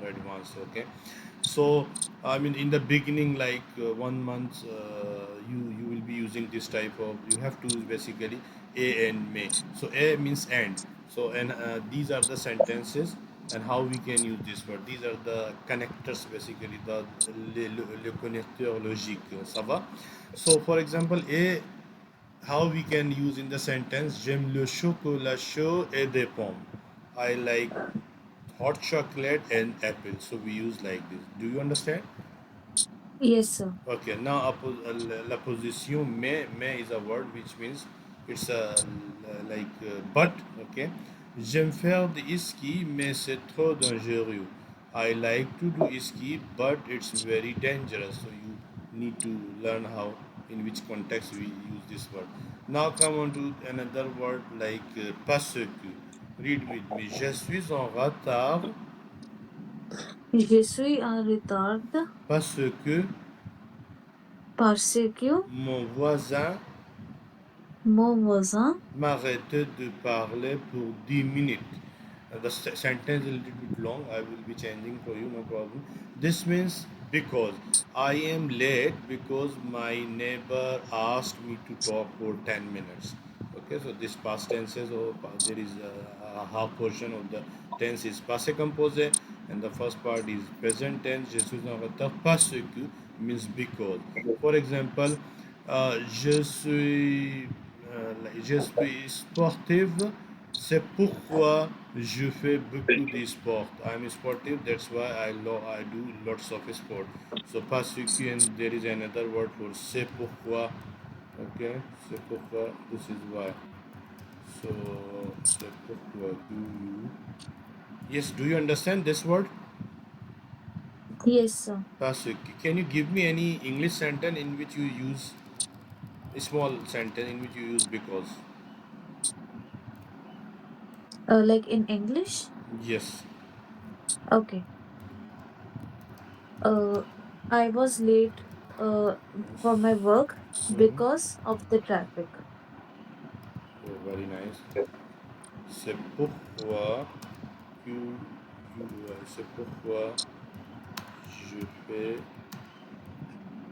advanced. Okay, so I mean in the beginning, like 1 month, you will be using this type of. You have to use basically a and may. So a means and. So and these are the sentences and how we can use this word. These are the connectors basically, the le connecteur logique. Ça va? So for example, a how we can use in the sentence j'aime le chocolat chaud et des pommes. I like hot chocolate and apple. So we use like this. Do you understand? Yes, sir. Okay, now la position mais is a word which means it's a like but. Okay, j'aime faire du ski mais c'est trop dangereux. I like to do ski but it's very dangerous. So you need to learn how in which context we use this word. Now come on to another word like parce que. Read with me. Je suis en retard Je suis en retard parce que parce que mon voisin mon voisin. m'arrêter de parler pour 10 minutes. The sentence is a little bit long. I will be changing for you, no problem. This means because I am late because my neighbor asked me to talk for 10 minutes. Okay, so this past tenses or there is a half portion of the tense is passé composé and the first part is present tense. Je suis en retard parce que means because. For example, je suis sportive, c'est pourquoi je fais beaucoup de sport. I'm sportive, that's why I do lots of sport. So parce que and there is another word for c'est pourquoi. Okay, c'est pourquoi. This is why. So c'est pourquoi do you? Yes, do you understand this word? Yes, sir. Parce que. Can you give me any English sentence in which you use a small sentence in which you use because? Like in English? Yes. Okay. Uh, I was late uh, for my work Mm-hmm. because of the traffic. Oh, very nice. C'est pourquoi c'est pourquoi je fais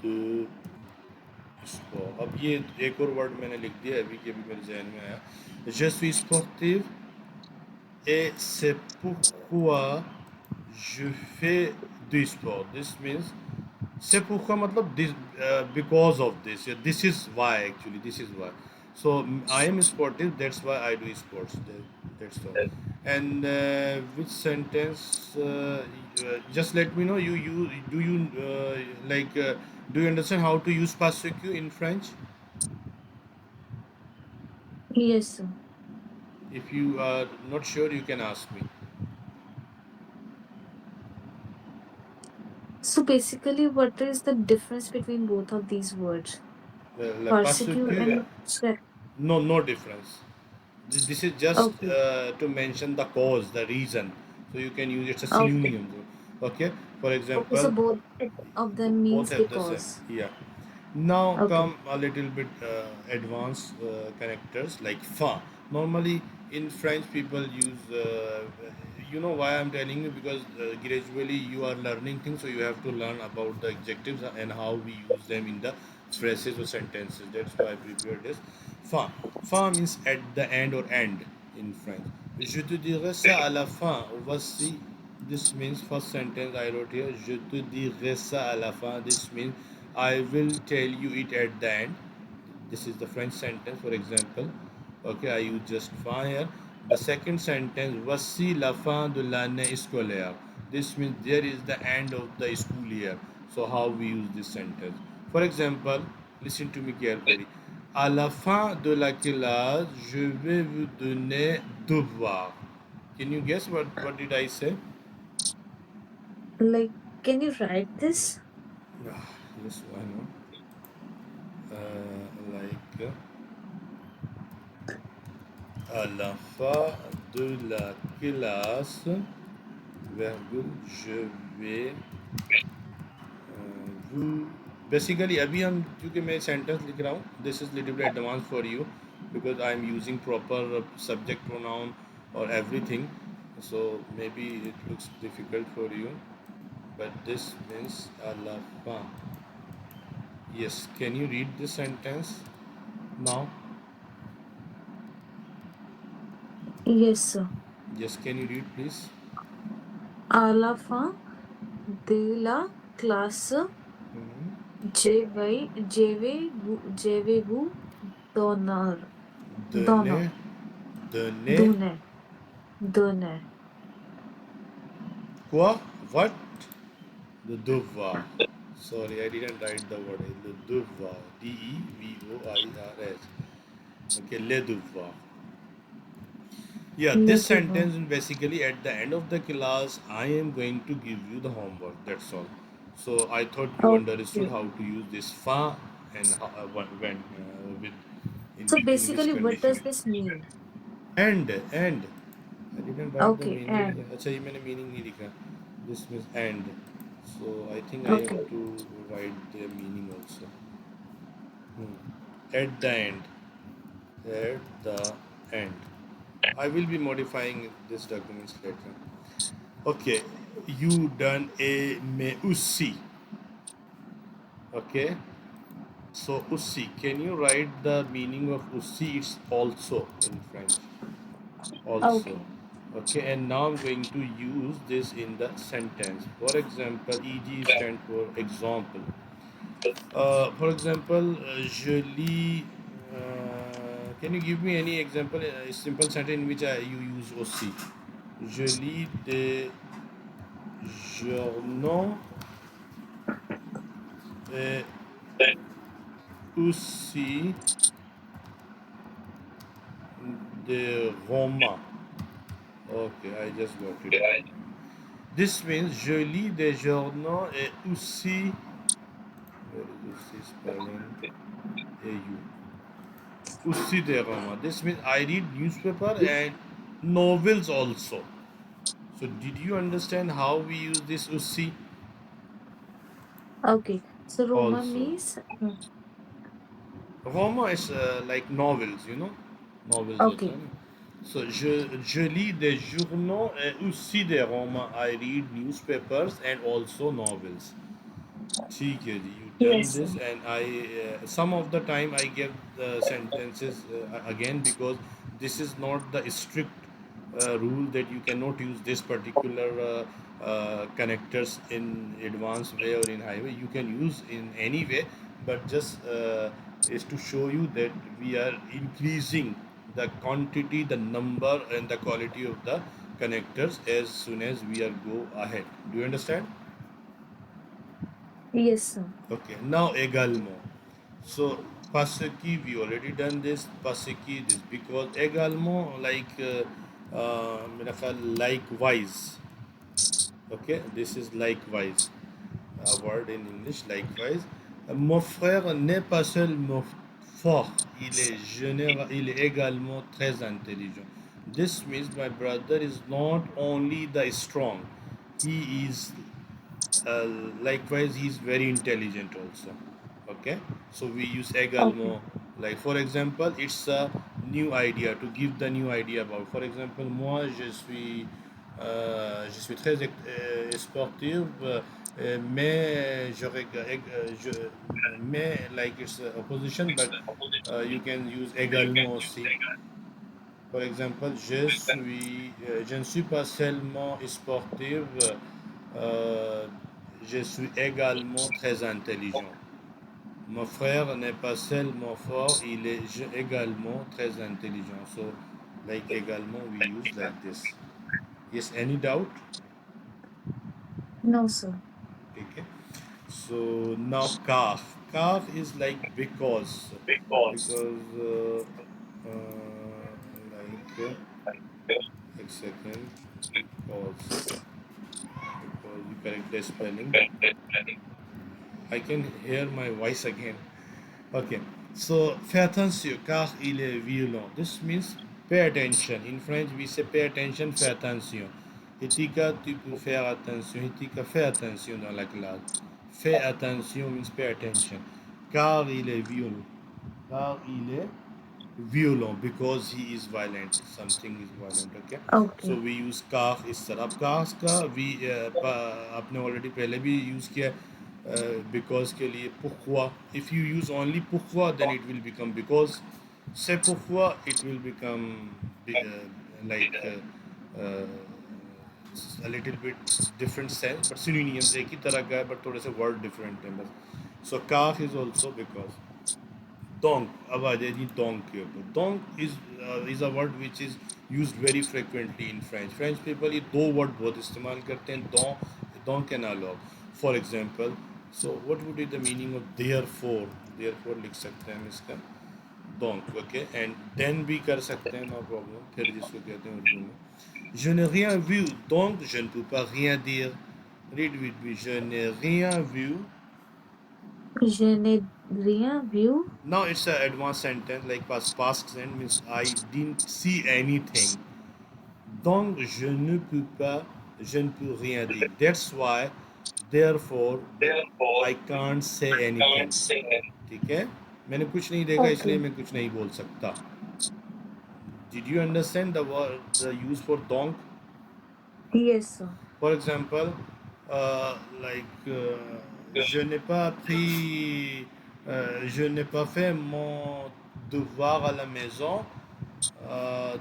de sport. अब ये एक और word मैंने लिख दिया अभी के अभी मेरे जहन में आया. Je suis sportive et c'est pourquoi je fais du sport. This means c'est pourquoi मतलब this because of this. Yeah, this is why actually. This is why. So I am sportive. That's why I do sports. That's all. And which sentence? Just let me know. You do you like? Do you understand how to use passé in French? Yes, sir. If you are not sure, you can ask me. So basically, what is the difference between both of these words? La passé Persecute and no, no difference. This is just okay. to mention the cause, the reason. So you can use it's a Okay. synonym. Okay. For Okay. So example, both of them both means have the same. because. Yeah. Now Okay. come a little bit advanced characters like fa. Normally in French people use. You know why I'm telling you because gradually you are learning things, so you have to learn about the adjectives and how we use them in the phrases or sentences. That's why I prepared this. Fin. Fin means at the end or end in French. Je te dirai ça à la fin. Voici. This means first sentence I wrote here. Je te dirai ça à la fin. This means I will tell you it at the end. This is the French sentence, for example. Okay, I use just fin here. The second sentence, voici la fin de l'année scolaire. This means there is the end of the school year. So how we use this sentence? For example, listen to me carefully. À la fin de la classe, je vais vous donner devoir. Can you guess what did I say? Like, can you write this? Ah, yes, I know. Like à la fin de la classe, virgule, je vais vous. Basically, अभी हम क्योंकि मैं sentence लिख रहा हूँ, this is little bit advanced for you because I am using proper subject pronoun or everything. So maybe it looks difficult for you, but this means à la fin. Yes, can you read this sentence now? Yes, sir. Yes, can you read please? À la fin de la classe, Mhm. je vais vous donner, donner, Donner, donner, donner, donner. quoi? What? The devoir. Sorry, I didn't write the word. The devoir. Devoirs. Okay, le devoir. Yeah, Le this devoir. sentence is basically at the end of the class, I am going to give you the homework. That's all. So I thought you understood Okay. how to use this fa and how, when with So in which basically, what condition. does this mean? And I didn't write the Okay, meaning. and अच्छा ये मैंने meaning नहीं लिखा. This means and. So I think I have okay, to write the meaning also. At the end. At the end. I will be modifying this documents later. Okay, you done a me aussi. Okay, so aussi. Can you write the meaning of aussi? It's also in French. Also. okay, Okay, and now I'm going to use this in the sentence. For example, EG stand for example. For example, je lis. Can you give me any example? A simple sentence in which you use aussi. Je lis des journaux et aussi des romans. Okay, I just got it. This means je lis des journaux et aussi, where is aussi spelling? AU. Aussi des romans. This means I read newspaper and novels also. So did you understand how we use this aussi okay. So Roma also? means Roman is like novels, novels होता okay, है ना. So je lis des journaux et aussi des romans. I read newspapers and also novels. ठीक है जी, you done yes, sir. this and I some of the time I give the sentences again because this is not the strict rule that you cannot use this particular connectors in advanced way or in highway. You can use in any way, but just is to show you that we are increasing the quantity, the number, and the quality of the connectors as soon as we are go ahead. Do you understand? Yes, sir. Okay, now également. So Paseki, we already done this. Paseki, this because également like मेरा ख्याल likewise. Okay, this is likewise. A word in English, likewise. Mon frère n'est pas seulement fort, il est également très intelligent. This means my brother is not only the strong, he is uh, likewise he's very intelligent also. Okay, so we use Okay, également, like for example it's a new idea to give the new idea about. For example, moi je suis très sportive, mais mais like it's a opposition, but you can use également aussi. For example, je ne suis pas seulement sportive, euh, je suis également très intelligent. Mon frère n'est pas seulement fort, il est également très intelligent. So, like également, we use like this. Yes, any doubt? no, sir. Okay. So now car. Car is like because like a second because you correct the spelling. I can hear my voice again. Okay. So fais attention car il est violent. This means pay attention. In French we say pay attention, fais attention. Hitika, tu peux faire attention. Hitika, fais attention dans la classe. Fais attention means pay attention. Car il est violent. Car il est violent because he is violent, something is violent. Okay, so Okay. we use car इस तरह अब car का we आपने already पहले भी use किया because के लिए pourquoi. If you use only pourquoi then it will become because. C'est pourquoi it will become like a little bit different sense but synonyms एक ही तरह का है but थोड़े से word different है बस. So car is also because. Donk, अब आ जाए जी donk के ऊपर. Donk is a word which is used very frequently in French. French people ये दो word बहुत इस्तेमाल करते हैं, donk and alors. For example, so what would be the meaning of therefore? Therefore लिख सकते हैं हम इसका donc, okay, and then भी कर सकते हैं, no problem. फिर जिसको कहते हैं उर्दू में. Je n'ai rien vu, donc je ne peux pas rien dire. Read with me. Je n'ai rien vu. Je n'ai rien vu. Now it's an advanced sentence like past tense means I didn't see anything. Donc je ne peux rien dire. That's why, therefore, I can't say anything. ठीक है? मैंने कुछ नहीं देखा इसलिए Okay. मैं कुछ नहीं बोल सकता. Did you understand the word the use for donc? Yes, sir. For example, je n'ai pas pris, je n'ai pas fait mon devoir à la maison,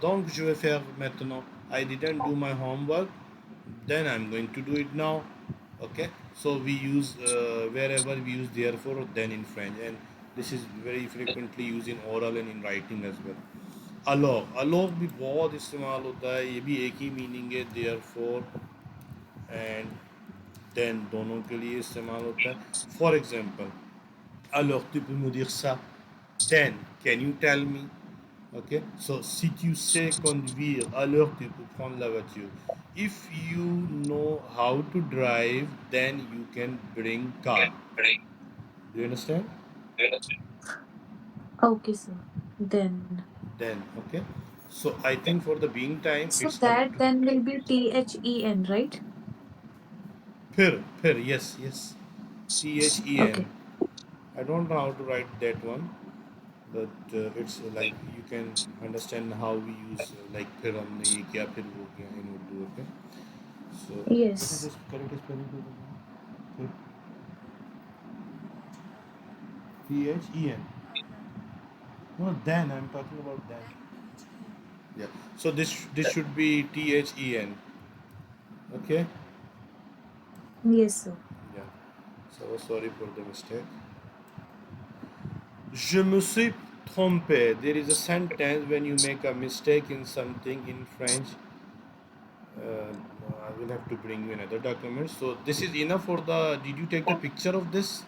donc je vais faire maintenant. I didn't do my homework, then I'm going to do it now. Okay, so we use wherever we use therefore or then in French, and this is very frequently used in oral and in writing as well. Alors भी बहुत इस्तेमाल होता है, ये भी एक ही meaning है therefore and then दोनों के लिए इस्तेमाल होता है. For example, alors tu peux me dire ça, then can you tell me. Ok, so si tu sais conduire alors tu peux prendre la voiture. If you know how to drive then you can bring car. Do you understand? Okay, sir. Then. Then okay, so I think for the being time So it's up that to. then will be THEN, right? फिर yes yes, THEN. Okay. I don't know how to write that one, but it's like you can understand how we use like फिर हमने ये किया फिर वो किया in Urdu. Okay, so what is Yes. this correct spelling for the THEN? No, then I'm talking about then. Yeah, so this should be THEN. Okay. Yes, sir. Yeah, so sorry for the mistake. Je me suis trompé. There is a sentence when you make a mistake in something in French. I will have to bring you another document. So this is enough for the. Did you take the picture of this?